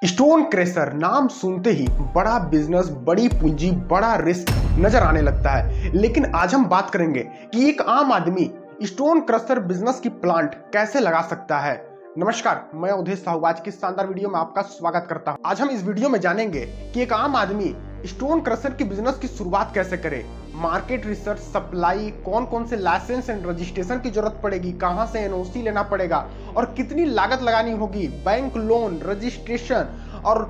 Stone crusher नाम सुनते ही बड़ा बिजनेस, बड़ी पूंजी, बड़ा रिस्क नजर आने लगता है। लेकिन आज हम बात करेंगे कि एक आम आदमी स्टोन क्रशर बिजनेस की प्लांट कैसे लगा सकता है। नमस्कार, मैं उदय साहू आज की शानदार वीडियो में आपका स्वागत करता हूं। आज हम इस वीडियो में जानेंगे कि एक आम आदमी स्टोन क्रशर की बिजनेस की शुरुआत कैसे करे, मार्केट रिसर्च, सप्लाई, कौन कौन से लाइसेंस एंड रजिस्ट्रेशन की जरूरत पड़ेगी, कहां से एनओसी लेना पड़ेगा और कितनी लागत लगानी होगी, बैंक लोन, रजिस्ट्रेशन और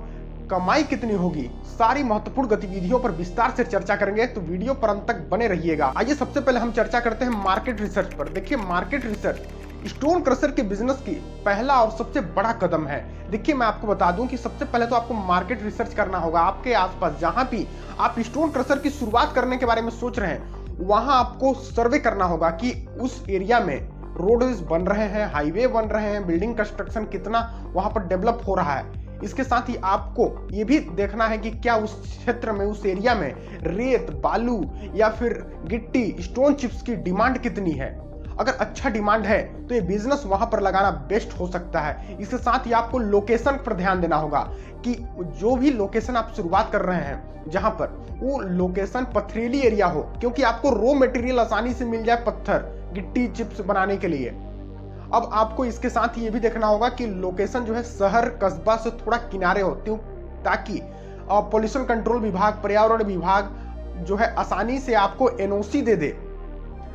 कमाई कितनी होगी। सारी महत्वपूर्ण गतिविधियों पर विस्तार से चर्चा करेंगे, तो वीडियो पर अंत तक बने रहिएगा। आइए सबसे पहले हम चर्चा करते हैं मार्केट रिसर्च पर। देखिए, मार्केट रिसर्च स्टोन क्रशर के बिजनेस की पहला और सबसे बड़ा कदम है। देखिए, मैं आपको बता दूं कि सबसे पहले तो आपको मार्केट रिसर्च करना होगा। आपके आसपास जहां भी आप स्टोन क्रशर की शुरुआत करने के बारे में सोच रहे हैं, वहां आपको सर्वे करना होगा कि उस एरिया में रोड्स बन रहे हैं, हाईवे बन रहे हैं, बिल्डिंग कंस्ट्रक्शन कितना वहां पर डेवलप हो रहा है। इसके साथ ही आपको ये भी देखना है कि क्या उस क्षेत्र में, उस एरिया में रेत, बालू या फिर गिट्टी, स्टोन चिप्स की डिमांड कितनी है। अगर अच्छा डिमांड है तो ये बिजनेस वहां पर लगाना बेस्ट हो सकता है। इसके साथ ही आपको लोकेशन पर ध्यान देना होगा कि जो भी लोकेशन आप शुरुआत कर रहे हैं, जहां पर वो लोकेशन पथरीली एरिया हो, क्योंकि आपको रॉ मटेरियल आसानी से मिल जाए, पत्थर, गिट्टी, चिप्स बनाने के लिए। अब आपको इसके साथ ही ये भी देखना होगा कि लोकेशन जो है शहर कस्बा से थोड़ा किनारे हो, ताकि पॉल्यूशन कंट्रोल विभाग, पर्यावरण विभाग जो है आसानी से आपको एनओसी दे दे।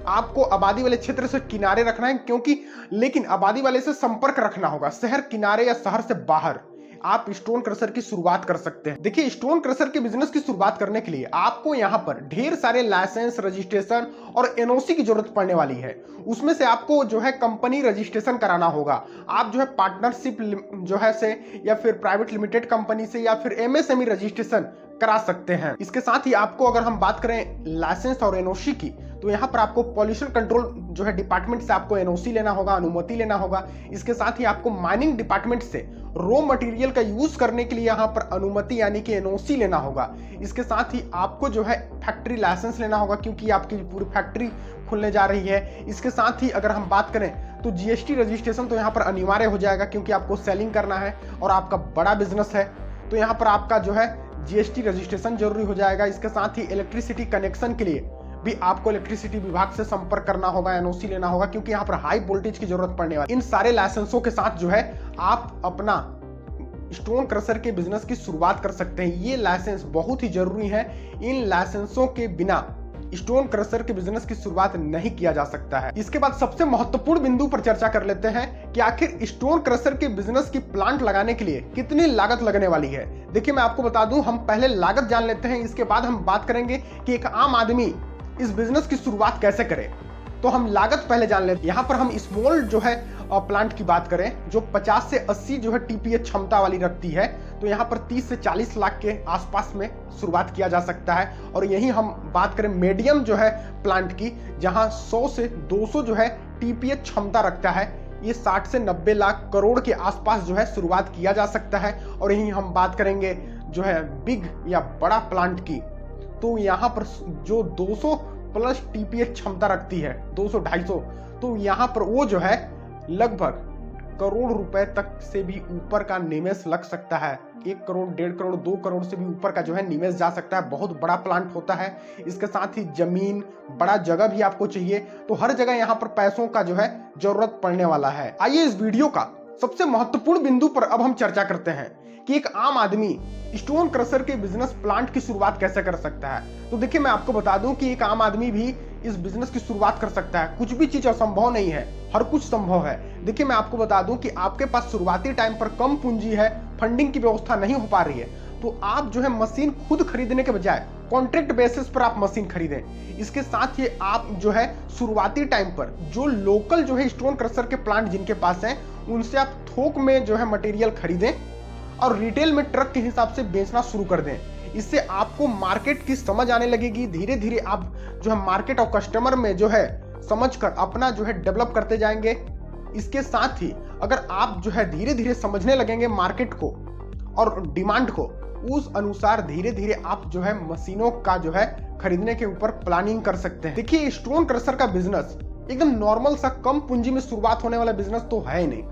आपको आबादी वाले क्षेत्र से किनारे रखना है, क्योंकि लेकिन आबादी वाले से संपर्क रखना होगा, शहर किनारे या शहर से बाहर आप स्टोन क्रशर की शुरुआत कर सकते हैं। देखिए, स्टोन क्रशर के बिजनेस की शुरुआत करने के लिए आपको यहाँ पर ढेर सारे लाइसेंस, रजिस्ट्रेशन और एनओसी की जरूरत पड़ने वाली है। उसमें से आपको जो है कंपनी रजिस्ट्रेशन कराना होगा। आप जो है पार्टनरशिप जो है से या फिर प्राइवेट लिमिटेड कंपनी से या फिर एमएसएमई रजिस्ट्रेशन करा सकते हैं। इसके साथ ही आपको, अगर हम बात करें लाइसेंस और एनओसी की, तो यहाँ पर आपको पॉल्यूशन कंट्रोल जो है डिपार्टमेंट से आपको एनओसी लेना होगा, अनुमति लेना होगा। इसके साथ ही आपको माइनिंग डिपार्टमेंट से रॉ मटेरियल का यूज करने के लिए यहाँ पर अनुमति यानी कि एनओसी लेना होगा। इसके साथ ही आपको जो है फैक्ट्री लाइसेंस लेना होगा, क्योंकि आपकी पूरी फैक्ट्री खुलने जा रही है। इसके साथ ही अगर हम बात करें तो जीएसटी रजिस्ट्रेशन तो यहाँ पर अनिवार्य हो जाएगा, क्योंकि आपको सेलिंग करना है और आपका बड़ा बिजनेस है, तो यहाँ पर आपका जो है जीएसटी रजिस्ट्रेशन जरूरी हो जाएगा। इसके साथ ही इलेक्ट्रिसिटी कनेक्शन के लिए भी आपको इलेक्ट्रिसिटी विभाग से संपर्क करना होगा, एनओसी लेना होगा, क्योंकि यहाँ पर हाई वोल्टेज की जरूरत पड़ने वाली। इन सारे लाइसेंसों के साथ जो है आप अपना स्टोन क्रशर के बिजनेस की शुरुआत कर सकते हैं। ये लाइसेंस बहुत ही जरूरी है। इन लाइसेंसों के बिना स्टोन क्रशर के बिजनेस की शुरुआत नहीं किया जा सकता है। इसके बाद सबसे महत्वपूर्ण बिंदु पर चर्चा कर लेते हैं कि आखिर स्टोन क्रशर के बिजनेस की प्लांट लगाने के लिए कितनी लागत लगने वाली है। देखिए, मैं आपको बता दूं, हम पहले लागत जान लेते हैं, इसके बाद हम बात करेंगे कि एक आम आदमी इस बिजनेस की शुरुआत कैसे करे। तो हम लागत पहले जान लेते हैं। यहाँ पर हम स्मॉल जो है प्लांट की बात करें, जो 50 से 80 जो है टीपीए क्षमता वाली रखती है, तो यहाँ पर 30 से 40 लाख के आसपास में शुरुआत किया जा सकता है। और यही हम बात करें मीडियम जो है प्लांट की, जहाँ 100 से 200 जो है टीपीए क्षमता रखता है, ये 60 से 90 लाख करोड़ के आसपास जो है शुरुआत किया जा सकता है। और यही हम बात करेंगे जो है बिग या बड़ा प्लांट की, तो यहाँ पर जो 200 प्लस टीपीए क्षमता रखती है, 200-250, तो यहाँ पर वो जो है लगभग करोड़ रुपए तक से भी ऊपर का निवेश लग सकता है। 1 करोड़, 1.5 करोड़, 2 करोड़ से भी ऊपर का जो है निवेश जा सकता है। बहुत बड़ा प्लांट होता है। इसके साथ ही जमीन, बड़ा जगह भी आपको चाहिए, तो हर जगह यहाँ पर पैसों का जो है जरूरत पड़ने वाला है। आइए इस वीडियो का सबसे महत्वपूर्ण बिंदु पर अब हम चर्चा करते हैं कि एक आम आदमी स्टोन क्रशर के बिजनेस प्लांट की शुरुआत कैसे कर सकता है। तो देखिए, मैं आपको बता दूं कि एक आम आदमी भी इस बिजनेस की शुरुआत कर सकता है। कुछ भी चीज असंभव नहीं है, हर कुछ संभव है। देखिए, मैं आपको बता दूं कि आपके पास शुरुआती टाइम पर कम पूंजी है, फंडिंग की व्यवस्था नहीं हो पा रही है, तो आप जो है मशीन खुद खरीदने के बजाय कॉन्ट्रैक्ट बेसिस पर आप मशीन खरीदें। इसके साथ ही आप जो है शुरुआती टाइम पर जो लोकल जो है स्टोन क्रशर के प्लांट जिनके पास हैं, उनसे आप थोक में जो है मटेरियल खरीदें और रिटेल में ट्रक के हिसाब से बेचना शुरू कर दें। इससे आपको मार्केट की समझ आने लगेगी। धीरे धीरे आप जो है मार्केट और कस्टमर में जो है समझकर अपना जो है डेवलप करते जाएंगे। इसके साथ ही अगर आप जो है धीरे धीरे समझने लगेंगे मार्केट को और डिमांड को, उस अनुसार धीरे धीरे आप जो है मशीनों का जो है खरीदने के ऊपर प्लानिंग कर सकते हैं। देखिए, स्टोन क्रशर का बिजनेस एकदम नॉर्मल सा कम पूंजी में शुरुआत होने वाला बिजनेस तो है ही नहीं।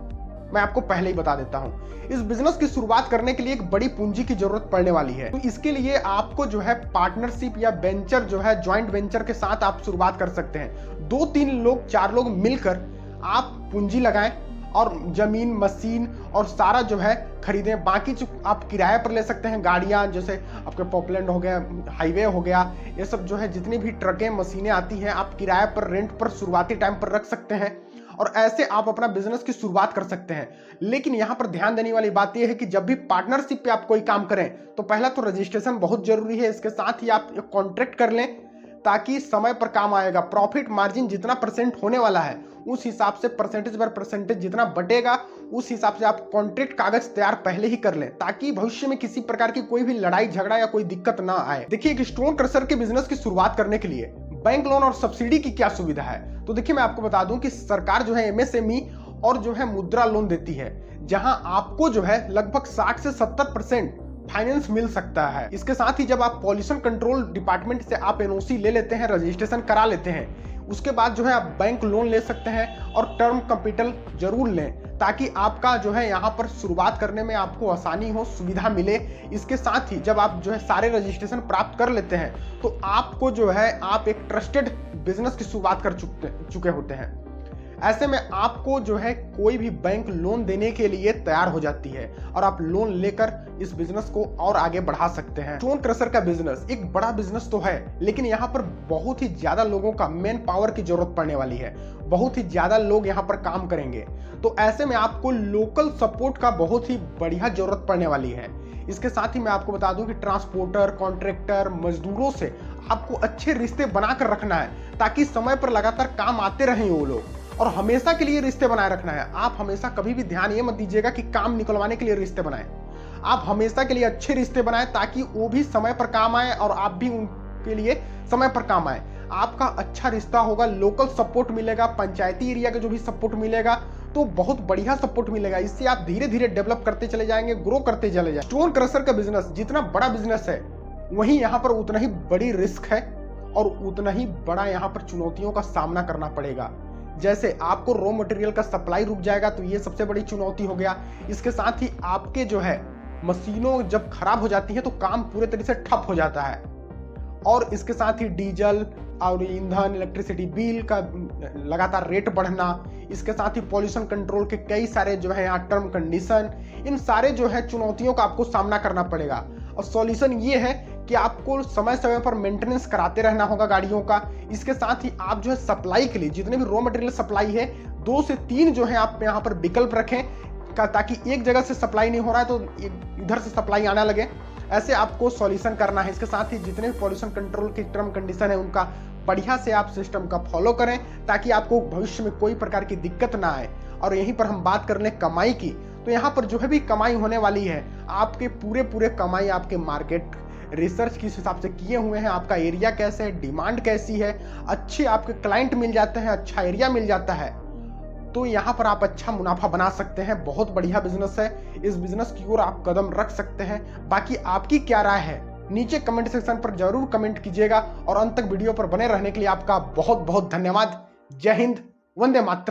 मैं आपको पहले ही बता देता हूं। इस बिजनेस की शुरुआत करने के लिए एक बड़ी पूंजी की जरूरत पड़ने वाली है। तो इसके लिए आपको जो है पार्टनरशिप या वेंचर जो है जॉइंट वेंचर के साथ आप शुरुआत कर सकते हैं। 2-3 लोग 4 लोग मिलकर आप पूंजी लगाएं और जमीन मशीन और सारा जो है खरीदें। बाकी जो आप किराए पर ले सकते हैं गाड़ियां, जैसे आपके पॉपुलैंड हो गया, हाईवे हो गया, ये सब जो है जितनी भी ट्रकें मशीनें आती हैं आप किराए पर रेंट पर शुरुआती टाइम पर रख सकते हैं और ऐसे आप अपना बिजनेस की शुरुआत कर सकते हैं। लेकिन यहां पर ध्यान देने वाली बात यह है कि जब भी पार्टनरशिप पे आप कोई काम करें तो पहला तो रजिस्ट्रेशन बहुत जरूरी है। इसके साथ ही आप एक कॉन्ट्रैक्ट कर लें ताकि समय पर काम आएगा। प्रॉफिट मार्जिन जितना परसेंट होने वाला है उस हिसाब से परसेंटेज पर परसेंटेज जितना बटेगा उस हिसाब से आप कॉन्ट्रैक्ट कागज तैयार पहले ही कर लें ताकि भविष्य में किसी प्रकार की कोई भी लड़ाई झगड़ा या कोई दिक्कत ना आए। देखिए, एक स्टोन क्रशर के बिजनेस की शुरुआत करने के लिए बैंक लोन और सब्सिडी की क्या सुविधा है। तो देखिए, मैं आपको बता दूं कि सरकार जो है MSME और जो है मुद्रा लोन देती है, जहां आपको जो है लगभग 60 से 70% फाइनेंस मिल सकता है। इसके साथ ही जब आप पॉल्यूशन कंट्रोल डिपार्टमेंट से आप NOC ले लेते हैं, रजिस्ट्रेशन करा लेते हैं, उसके बाद जो है आप बैंक लोन ले सकते हैं और टर्म कैपिटल जरूर लें ताकि आपका जो है यहाँ पर शुरुआत करने में आपको आसानी हो, सुविधा मिले। इसके साथ ही जब आप जो है सारे रजिस्ट्रेशन प्राप्त कर लेते हैं तो आपको जो है आप एक ट्रस्टेड बिजनेस की शुरुआत कर चुके होते हैं। ऐसे में आपको जो है कोई भी बैंक लोन देने के लिए तैयार हो जाती है और आप लोन लेकर इस बिजनेस को और आगे बढ़ा सकते हैं। स्टोन क्रशर का बिजनेस एक बड़ा बिजनेस तो है, लेकिन यहाँ पर बहुत ही ज्यादा लोगों का मैन पावर की जरूरत पड़ने वाली है। बहुत ही ज्यादा लोग यहाँ पर काम करेंगे, तो ऐसे में आपको लोकल सपोर्ट का बहुत ही बढ़िया जरूरत पड़ने वाली है। इसके साथ ही मैं आपको बता दूं कि ट्रांसपोर्टर, कॉन्ट्रैक्टर, मजदूरों से आपको अच्छे रिश्ते बनाकर रखना है ताकि समय पर लगातार काम आते रहें वो लोग, और हमेशा के लिए रिश्ते बनाए रखना है। आप हमेशा कभी भी ध्यान ये मत दीजिएगा कि काम निकलवाने के लिए रिश्ते बनाएं। आप हमेशा के लिए अच्छे रिश्ते बनाएं ताकि वो भी समय पर काम आए और आप भी उनके लिए समय पर काम आए। आपका अच्छा रिश्ता होगा, लोकल सपोर्ट मिलेगा, पंचायती एरिया का जो भी सपोर्ट मिलेगा तो बहुत बढ़िया सपोर्ट मिलेगा। इससे आप धीरे धीरे डेवलप करते चले जाएंगे, ग्रो करते चले जाएंगे। स्टोन क्रशर का बिजनेस जितना बड़ा बिजनेस है वहीं यहाँ पर उतना ही बड़ी रिस्क है और उतना ही बड़ा यहाँ पर चुनौतियों का सामना करना पड़ेगा। जैसे आपको रॉ मटेरियल का सप्लाई रुक जाएगा तो ये सबसे बड़ी चुनौती हो गया। इसके साथ ही आपके जो है मशीनों जब खराब हो जाती है तो काम पूरे तरीके से ठप हो जाता है, और इसके साथ ही डीजल और ईंधन, इलेक्ट्रिसिटी बिल का लगातार रेट बढ़ना, इसके साथ ही पॉल्यूशन कंट्रोल के कई सारे जो है यहाँ टर्म कंडीशन, इन सारे जो है चुनौतियों का आपको सामना करना पड़ेगा। और सॉल्यूशन ये है कि आपको समय समय पर मेंटेनेंस कराते रहना होगा गाड़ियों का। इसके साथ ही आप जो है सप्लाई के लिए जितने भी रॉ मटेरियल सप्लाई है 2 से 3 जो है आप यहाँ पर विकल्प रखें ताकि एक जगह से सप्लाई नहीं हो रहा है तो इधर से सप्लाई आना लगे। ऐसे आपको सॉल्यूशन करना है। इसके साथ ही जितने भी पॉल्यूशन कंट्रोल की टर्म कंडीशन है उनका बढ़िया से आप सिस्टम का फॉलो करें ताकि आपको भविष्य में कोई प्रकार की दिक्कत ना आए। और यहीं पर हम बात कर लें कमाई की, तो यहाँ पर जो है भी कमाई होने वाली है आपके पूरे कमाई आपके मार्केट रिसर्च किस हिसाब से किए हुए हैं, आपका एरिया कैसे है, डिमांड कैसी है, अच्छे आपके क्लाइंट मिल जाते हैं, अच्छा एरिया मिल जाता है, तो यहाँ पर आप अच्छा मुनाफा बना सकते हैं। बहुत बढ़िया बिजनेस है, इस बिजनेस की ओर आप कदम रख सकते हैं। बाकी आपकी क्या राय है नीचे कमेंट सेक्शन पर जरूर कमेंट कीजिएगा और अंत तक वीडियो पर बने रहने के लिए आपका बहुत बहुत धन्यवाद। जय हिंद, वंदे मातरम।